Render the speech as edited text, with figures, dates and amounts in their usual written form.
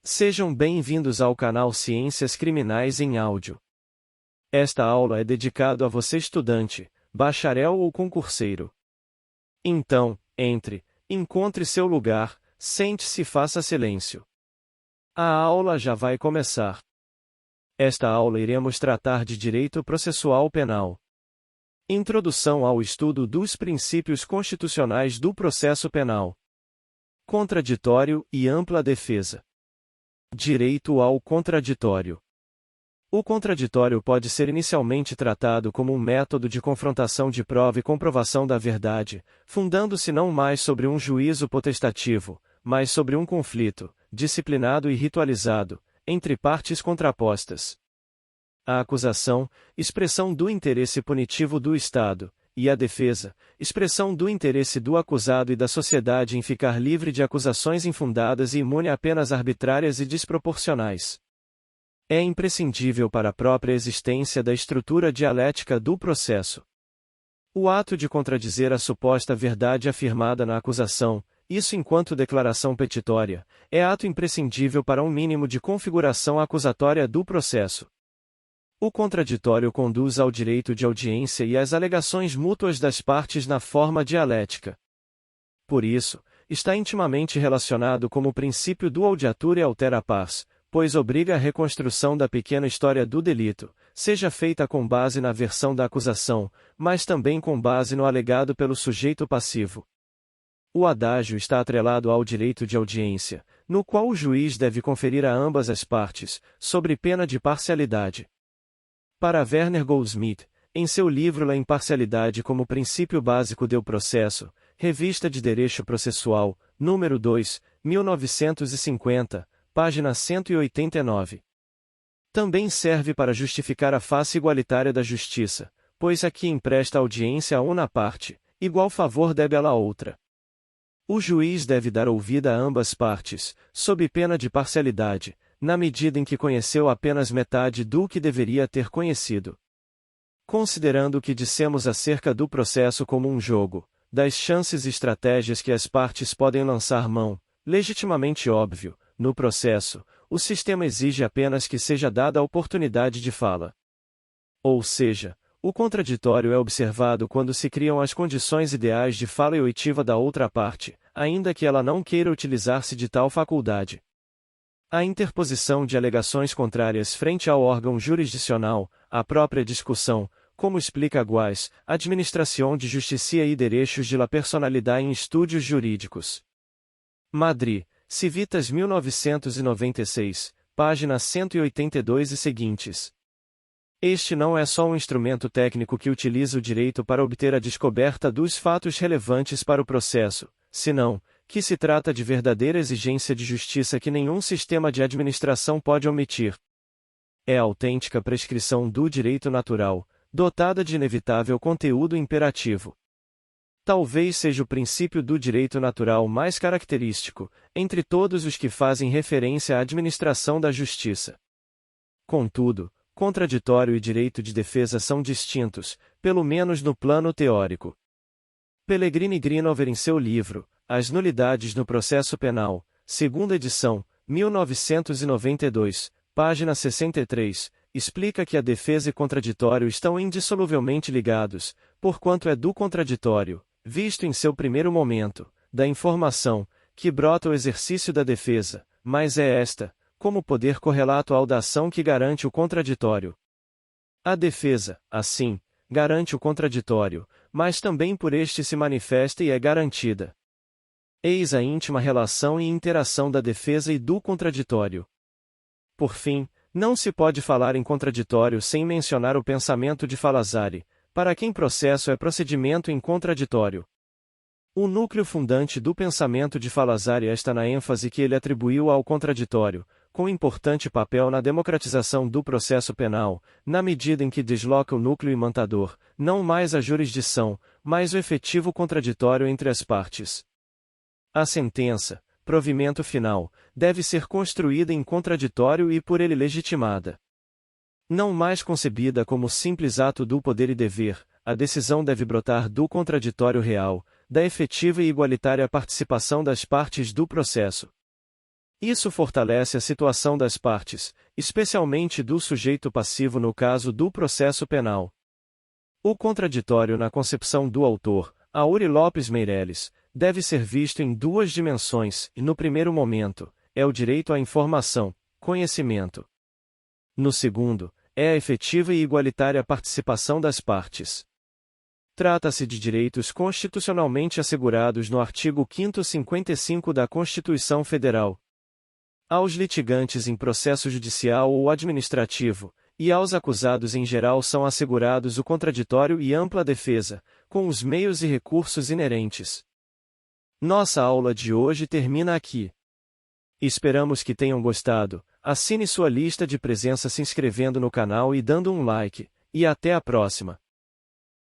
Sejam bem-vindos ao canal Ciências Criminais em Áudio. Esta aula é dedicada a você estudante, bacharel ou concurseiro. Então, entre, encontre seu lugar, sente-se e faça silêncio. A aula já vai começar. Esta aula iremos tratar de Direito Processual Penal. Introdução ao estudo dos princípios constitucionais do processo penal. Contraditório e ampla defesa. Direito ao contraditório. O contraditório pode ser inicialmente tratado como um método de confrontação de prova e comprovação da verdade, fundando-se não mais sobre um juízo potestativo, mas sobre um conflito, disciplinado e ritualizado, entre partes contrapostas. A acusação, expressão do interesse punitivo do Estado, e a defesa, expressão do interesse do acusado e da sociedade em ficar livre de acusações infundadas e imune a penas arbitrárias e desproporcionais. É imprescindível para a própria existência da estrutura dialética do processo. O ato de contradizer a suposta verdade afirmada na acusação, isso enquanto declaração petitória, é ato imprescindível para um mínimo de configuração acusatória do processo. O contraditório conduz ao direito de audiência e às alegações mútuas das partes na forma dialética. Por isso, está intimamente relacionado com o princípio do audiatur altera pars, pois obriga a reconstrução da pequena história do delito, seja feita com base na versão da acusação, mas também com base no alegado pelo sujeito passivo. O adágio está atrelado ao direito de audiência, no qual o juiz deve conferir a ambas as partes, sobre pena de parcialidade. Para Werner Goldsmith, em seu livro La Imparcialidade como Princípio Básico do Processo, Revista de Direito Processual, número 2, 1950, página 189. Também serve para justificar a face igualitária da justiça, pois aqui empresta audiência a uma parte, igual favor deve ela a outra. O juiz deve dar ouvida a ambas partes, sob pena de parcialidade, na medida em que conheceu apenas metade do que deveria ter conhecido. Considerando o que dissemos acerca do processo como um jogo, das chances e estratégias que as partes podem lançar mão, legitimamente óbvio, no processo, o sistema exige apenas que seja dada a oportunidade de fala. Ou seja, o contraditório é observado quando se criam as condições ideais de fala e oitiva da outra parte, ainda que ela não queira utilizar-se de tal faculdade. A interposição de alegações contrárias frente ao órgão jurisdicional, a própria discussão, como explica Guas, Administração de Justiça e Direitos de la Personalidade em Estudos Jurídicos. Madrid, Civitas 1996, página 182 e seguintes. Este não é só um instrumento técnico que utiliza o direito para obter a descoberta dos fatos relevantes para o processo, senão, que se trata de verdadeira exigência de justiça que nenhum sistema de administração pode omitir. É a autêntica prescrição do direito natural, dotada de inevitável conteúdo imperativo. Talvez seja o princípio do direito natural mais característico, entre todos os que fazem referência à administração da justiça. Contudo, contraditório e direito de defesa são distintos, pelo menos no plano teórico. Pellegrini Grinover em seu livro, As Nulidades no Processo Penal, segunda edição, 1992, página 63, explica que a defesa e contraditório estão indissoluvelmente ligados, porquanto é do contraditório, visto em seu primeiro momento, da informação, que brota o exercício da defesa, mas é esta, como poder correlato ao da ação que garante o contraditório. A defesa, assim, garante o contraditório, mas também por este se manifesta e é garantida. Eis a íntima relação e interação da defesa e do contraditório. Por fim, não se pode falar em contraditório sem mencionar o pensamento de Falazari, para quem processo é procedimento em contraditório. O núcleo fundante do pensamento de Falazari está na ênfase que ele atribuiu ao contraditório, com importante papel na democratização do processo penal, na medida em que desloca o núcleo imantador, não mais a jurisdição, mas o efetivo contraditório entre as partes. A sentença, provimento final, deve ser construída em contraditório e por ele legitimada. Não mais concebida como simples ato do poder e dever, a decisão deve brotar do contraditório real, da efetiva e igualitária participação das partes do processo. Isso fortalece a situação das partes, especialmente do sujeito passivo no caso do processo penal. O contraditório na concepção do autor, Aury Lopes Meireles, deve ser visto em duas dimensões e, no primeiro momento, é o direito à informação, conhecimento. No segundo, é a efetiva e igualitária participação das partes. Trata-se de direitos constitucionalmente assegurados no artigo 5º-55 da Constituição Federal. Aos litigantes em processo judicial ou administrativo, e aos acusados em geral são assegurados o contraditório e ampla defesa, com os meios e recursos inerentes. Nossa aula de hoje termina aqui. Esperamos que tenham gostado. Assine sua lista de presença se inscrevendo no canal e dando um like, e até a próxima!